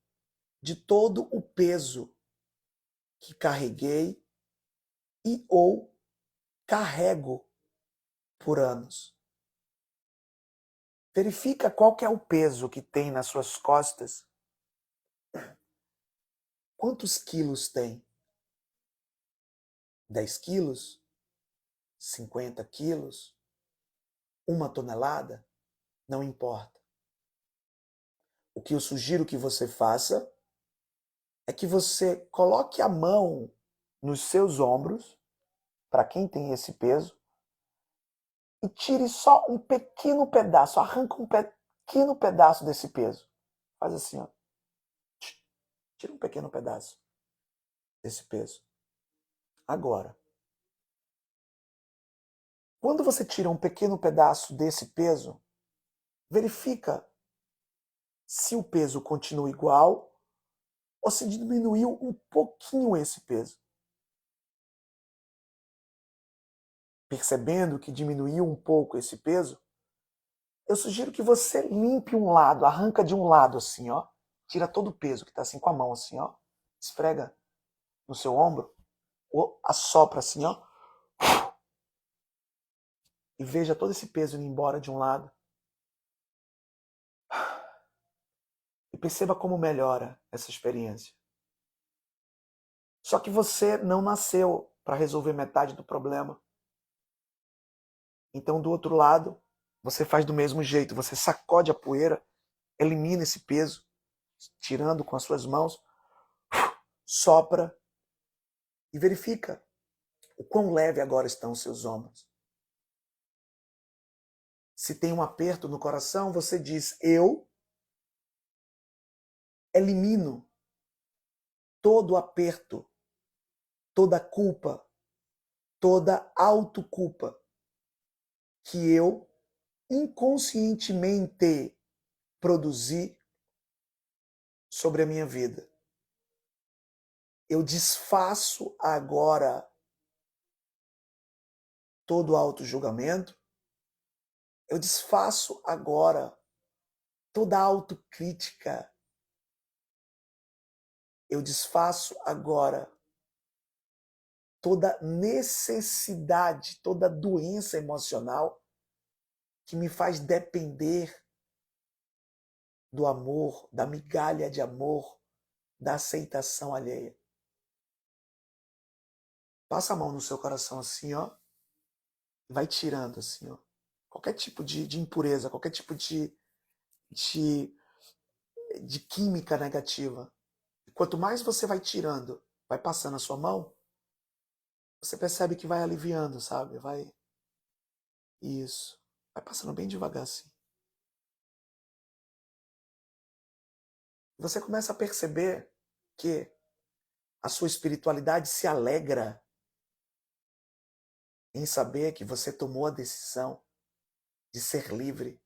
de todo o peso que carreguei e ou carrego por anos. Verifica qual que é o peso que tem nas suas costas. Quantos quilos tem? 10 quilos? 50 quilos? 1 tonelada? Não importa. O que eu sugiro que você faça é que você coloque a mão nos seus ombros, para quem tem esse peso, e tire só um pequeno pedaço, arranca um pequeno pedaço desse peso. Faz assim, ó. Tira um pequeno pedaço desse peso. Agora, quando você tira um pequeno pedaço desse peso, verifica se o peso continua igual ou se diminuiu um pouquinho esse peso. Percebendo que diminuiu um pouco esse peso, eu sugiro que você limpe um lado, arranca de um lado assim, ó. Tira todo o peso que está assim com a mão assim, ó. Esfrega no seu ombro, ou assopra assim, ó. E veja todo esse peso indo embora de um lado. E perceba como melhora essa experiência. Só que você não nasceu para resolver metade do problema. Então, do outro lado, você faz do mesmo jeito. Você sacode a poeira, elimina esse peso, tirando com as suas mãos, sopra e verifica o quão leve agora estão os seus ombros. Se tem um aperto no coração, você diz, eu elimino todo o aperto, toda a culpa, toda a autoculpa que eu inconscientemente produzi sobre a minha vida. Eu desfaço agora todo o auto-julgamento. Eu desfaço agora toda a autocrítica. Eu desfaço agora toda necessidade, toda doença emocional que me faz depender do amor, da migalha de amor, da aceitação alheia. Passa a mão no seu coração assim, ó. Vai tirando assim, ó. Qualquer tipo de impureza, qualquer tipo de química negativa. Quanto mais você vai tirando vai passando a sua mão, você percebe que vai aliviando, sabe? Vai. Isso. Vai passando bem devagar assim. Você começa a perceber que a sua espiritualidade se alegra em saber que você tomou a decisão de ser livre.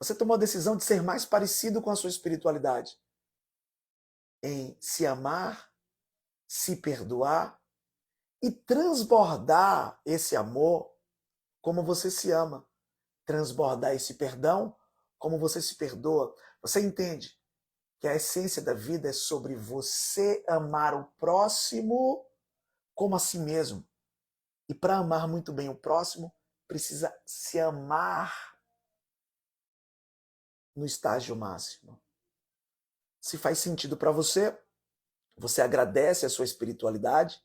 Você tomou a decisão de ser mais parecido com a sua espiritualidade. Em se amar, se perdoar e transbordar esse amor como você se ama. Transbordar esse perdão como você se perdoa. Você entende que a essência da vida é sobre você amar o próximo como a si mesmo. E para amar muito bem o próximo, precisa se amar no estágio máximo. Se faz sentido para você, você agradece a sua espiritualidade,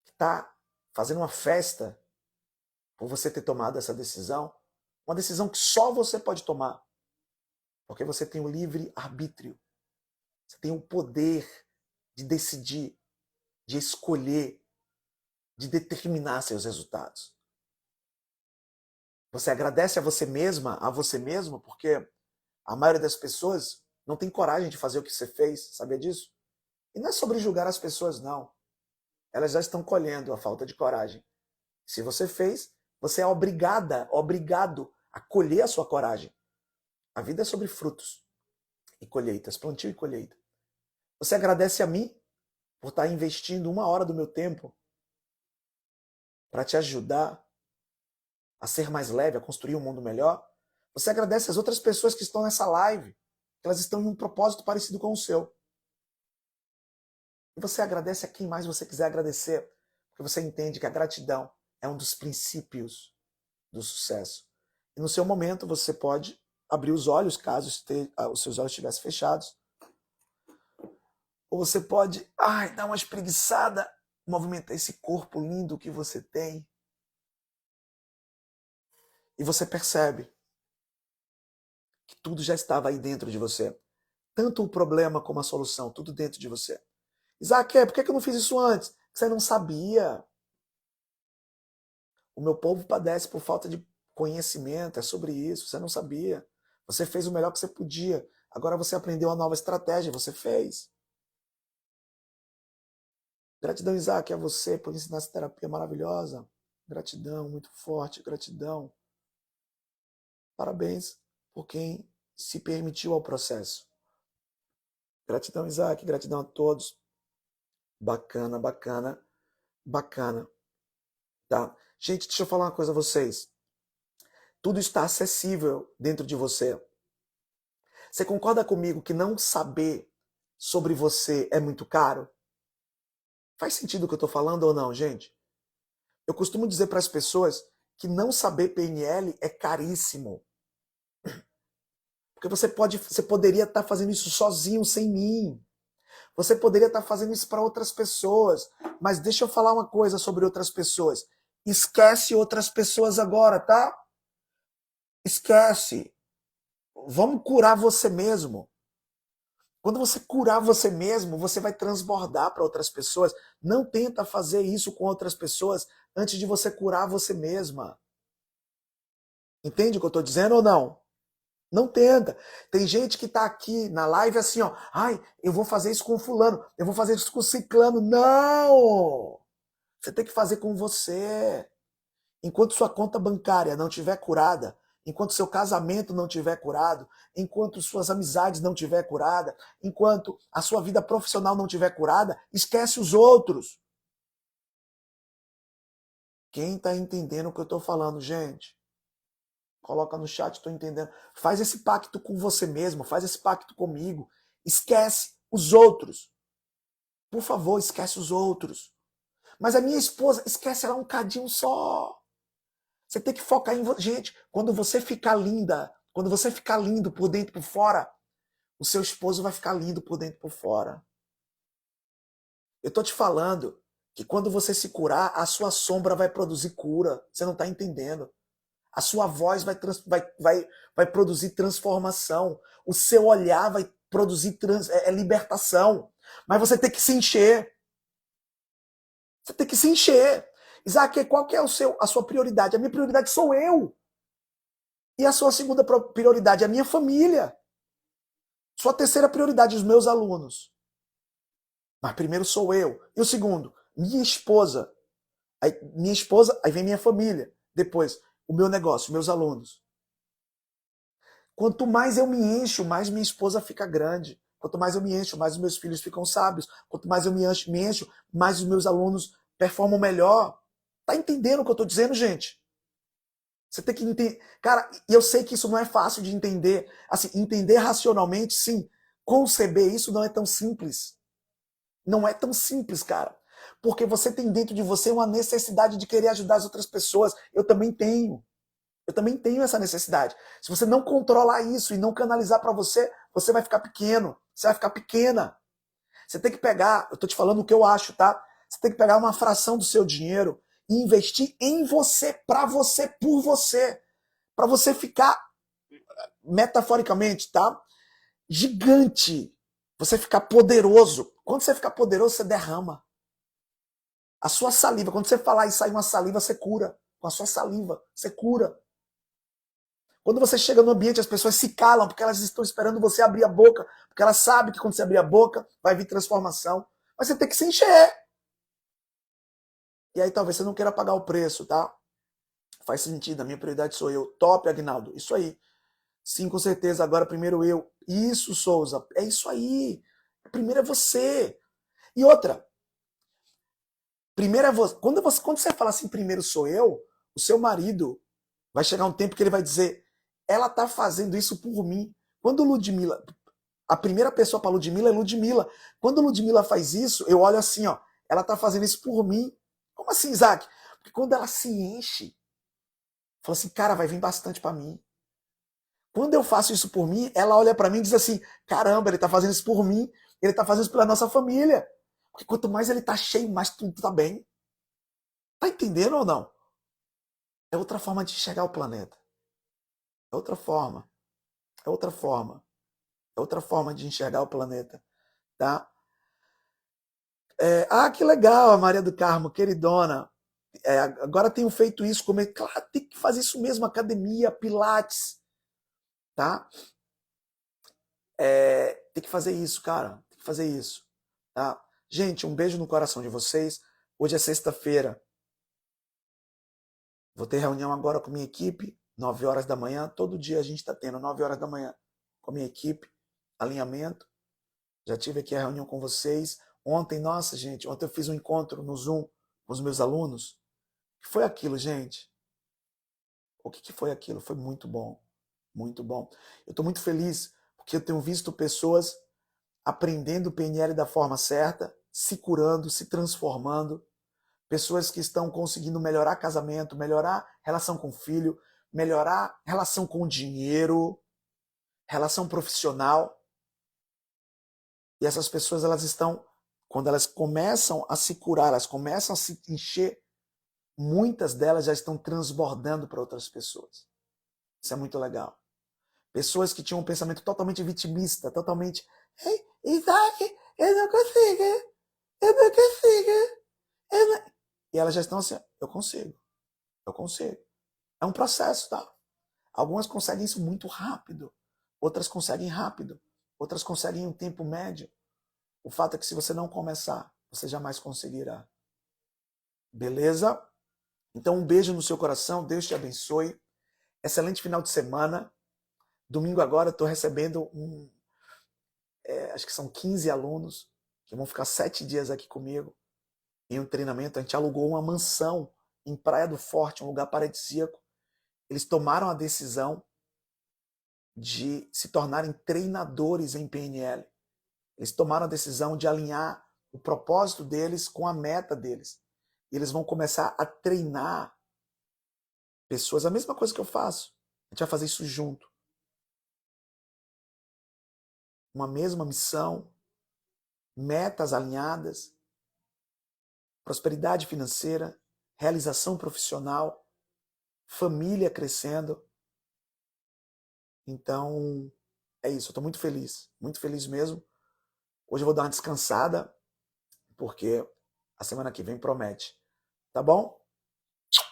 está fazendo uma festa por você ter tomado essa decisão, uma decisão que só você pode tomar, porque você tem o livre arbítrio, você tem o poder de decidir, de escolher, de determinar seus resultados. Você agradece a você mesma, a você mesmo, porque a maioria das pessoas não tem coragem de fazer o que você fez, sabia disso? E não é sobre julgar as pessoas, não. Elas já estão colhendo a falta de coragem. Se você fez, você é obrigado a colher a sua coragem. A vida é sobre frutos e colheitas, plantio e colheita. Você agradece a mim por estar investindo 1 hora do meu tempo para te ajudar a ser mais leve, a construir um mundo melhor. Você agradece as outras pessoas que estão nessa live, que elas estão em um propósito parecido com o seu. E você agradece a quem mais você quiser agradecer, porque você entende que a gratidão é um dos princípios do sucesso. E no seu momento você pode abrir os olhos, caso os seus olhos estivessem fechados. Ou você pode dar uma espreguiçada, movimentar esse corpo lindo que você tem. E você percebe que tudo já estava aí dentro de você. Tanto o problema como a solução, tudo dentro de você. Isaac, por que eu não fiz isso antes? Porque você não sabia. O meu povo padece por falta de conhecimento, é sobre isso, você não sabia. Você fez o melhor que você podia. Agora você aprendeu uma nova estratégia, você fez. Gratidão, Isaac, a você por ensinar essa terapia maravilhosa. Gratidão, muito forte, gratidão. Parabéns por quem se permitiu ao processo. Gratidão, Isaac, gratidão a todos. Bacana, bacana, bacana. Tá? Gente, deixa eu falar uma coisa a vocês. Tudo está acessível dentro de você. Você concorda comigo que não saber sobre você é muito caro? Faz sentido o que eu estou falando ou não, gente? Eu costumo dizer para as pessoas que não saber PNL é caríssimo. Porque você poderia estar fazendo isso sozinho, sem mim. Você poderia estar fazendo isso para outras pessoas. Mas deixa eu falar uma coisa sobre outras pessoas. Esquece outras pessoas agora, tá? Esquece. Vamos curar você mesmo. Quando você curar você mesmo, você vai transbordar para outras pessoas. Não tenta fazer isso com outras pessoas antes de você curar você mesma. Entende o que eu estou dizendo ou não? Não tenta. Tem gente que está aqui na live assim, ó. Ai, eu vou fazer isso com fulano. Eu vou fazer isso com ciclano. Não! Você tem que fazer com você. Enquanto sua conta bancária não estiver curada, enquanto seu casamento não estiver curado, enquanto suas amizades não estiver curada, enquanto a sua vida profissional não estiver curada, esquece os outros. Quem está entendendo o que eu estou falando, gente? Coloca no chat, estou entendendo. Faz esse pacto com você mesmo, faz esse pacto comigo. Esquece os outros. Por favor, esquece os outros. Mas a minha esposa, esquece ela um cadinho só. Você tem que focar em você. Gente, quando você ficar linda, quando você ficar lindo por dentro e por fora, o seu esposo vai ficar lindo por dentro e por fora. Eu tô te falando que quando você se curar, a sua sombra vai produzir cura. Você não tá entendendo. A sua voz vai produzir transformação. O seu olhar vai produzir libertação. Mas você tem que se encher. Você tem que se encher. Isaac, qual que é a sua prioridade? A minha prioridade sou eu. E a sua segunda prioridade é a minha família. Sua terceira prioridade, os meus alunos. Mas primeiro sou eu. E o segundo, minha esposa. Aí vem minha família. Depois, o meu negócio, meus alunos. Quanto mais eu me encho, mais minha esposa fica grande. Quanto mais eu me encho, mais os meus filhos ficam sábios. Quanto mais eu me encho, mais os meus alunos performam melhor. Tá entendendo o que eu tô dizendo, gente? Você tem que entender. Cara, e eu sei que isso não é fácil de entender. Assim, entender racionalmente, sim. Conceber isso não é tão simples. Não é tão simples, cara. Porque você tem dentro de você uma necessidade de querer ajudar as outras pessoas. Eu também tenho. Eu também tenho essa necessidade. Se você não controlar isso e não canalizar para você, você vai ficar pequeno. Você vai ficar pequena. Você tem que pegar, eu tô te falando o que eu acho, tá? Você tem que pegar uma fração do seu dinheiro e investir em você, para você, para você ficar metaforicamente, tá? Gigante. Você ficar poderoso. Quando você ficar poderoso, você derrama. A sua saliva, quando você falar e sair uma saliva, você cura. Com a sua saliva, você cura. Quando você chega no ambiente, as pessoas se calam porque elas estão esperando você abrir a boca, porque elas sabem que quando você abrir a boca, vai vir transformação. Mas você tem que se encher. E aí talvez você não queira pagar o preço, tá? Faz sentido, a minha prioridade sou eu. Top, Agnaldo. Isso aí. Sim, com certeza. Agora primeiro eu. Isso, Souza. É isso aí. Primeiro é você. E outra. Primeiro é você. Quando você fala assim, primeiro sou eu, o seu marido vai chegar um tempo que ele vai dizer, ela tá fazendo isso por mim. Quando Ludmilla, a primeira pessoa para Ludmilla é Ludmilla. Quando Ludmilla faz isso, eu olho assim, ó, ela tá fazendo isso por mim. Como assim, Isaac? Porque quando ela se enche, fala assim, cara, vai vir bastante para mim. Quando eu faço isso por mim, ela olha para mim e diz assim, caramba, ele tá fazendo isso por mim, ele tá fazendo isso pela nossa família. Porque quanto mais ele tá cheio, mais tudo tá bem. Tá entendendo ou não? É outra forma de enxergar o planeta. É outra forma. É outra forma. É outra forma de enxergar o planeta. Tá? Que legal, a Maria do Carmo, queridona. Agora tenho feito isso. Claro, tem que fazer isso mesmo. Academia, pilates. Tá? Tem que fazer isso, cara. Tem que fazer isso. Tá? Gente, um beijo no coração de vocês. Hoje é sexta-feira. Vou ter reunião agora com minha equipe, 9 horas da manhã. Todo dia a gente está tendo 9 horas da manhã com a minha equipe, alinhamento. Já tive aqui a reunião com vocês. Ontem, nossa, gente, ontem eu fiz um encontro no Zoom com os meus alunos. O que foi aquilo, gente? O que foi aquilo? Foi muito bom. Muito bom. Eu estou muito feliz porque eu tenho visto pessoas aprendendo o PNL da forma certa, se curando, se transformando. Pessoas que estão conseguindo melhorar casamento, melhorar relação com o filho, melhorar relação com o dinheiro, relação profissional. E essas pessoas, elas estão, quando elas começam a se curar, elas começam a se encher, muitas delas já estão transbordando para outras pessoas. Isso é muito legal. Pessoas que tinham um pensamento totalmente vitimista, totalmente, ei, Isaac, eu não consigo, eu não consigo. Eu não... E elas já estão assim, eu consigo. É um processo, tá? Algumas conseguem isso muito rápido, outras conseguem rápido, outras conseguem em um tempo médio. O fato é que se você não começar, você jamais conseguirá. Beleza? Então um beijo no seu coração, Deus te abençoe. Excelente final de semana. Domingo agora eu estou recebendo acho que são 15 alunos que vão ficar 7 dias aqui comigo em um treinamento. A gente alugou uma mansão em Praia do Forte, um lugar paradisíaco. Eles tomaram a decisão de se tornarem treinadores em PNL. Eles tomaram a decisão de alinhar o propósito deles com a meta deles. E eles vão começar a treinar pessoas. A mesma coisa que eu faço. A gente vai fazer isso junto. Uma mesma missão, metas alinhadas, prosperidade financeira, realização profissional, família crescendo. Então, é isso. Eu estou muito feliz mesmo. Hoje eu vou dar uma descansada, porque a semana que vem promete. Tá bom?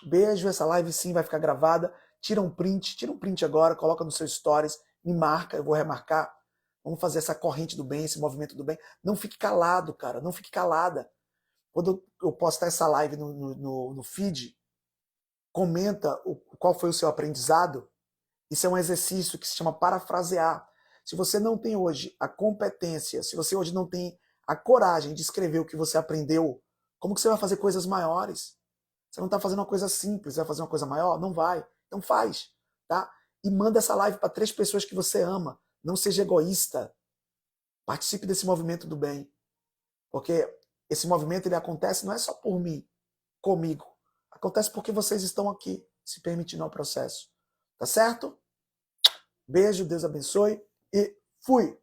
Beijo, essa live sim vai ficar gravada. Tira um print agora, coloca nos seus stories, me marca, eu vou remarcar. Vamos fazer essa corrente do bem, esse movimento do bem. Não fique calado, cara, não fique calada. Quando eu postar essa live no feed, comenta qual foi o seu aprendizado. Isso é um exercício que se chama parafrasear. Se você não tem hoje a competência, se você hoje não tem a coragem de escrever o que você aprendeu, como que você vai fazer coisas maiores? Você não está fazendo uma coisa simples, vai fazer uma coisa maior? Não vai. Então faz, tá? E manda essa live para 3 pessoas que você ama. Não seja egoísta. Participe desse movimento do bem. Porque esse movimento ele acontece não é só por mim, comigo. Acontece porque vocês estão aqui, se permitindo ao processo. Tá certo? Beijo, Deus abençoe e fui!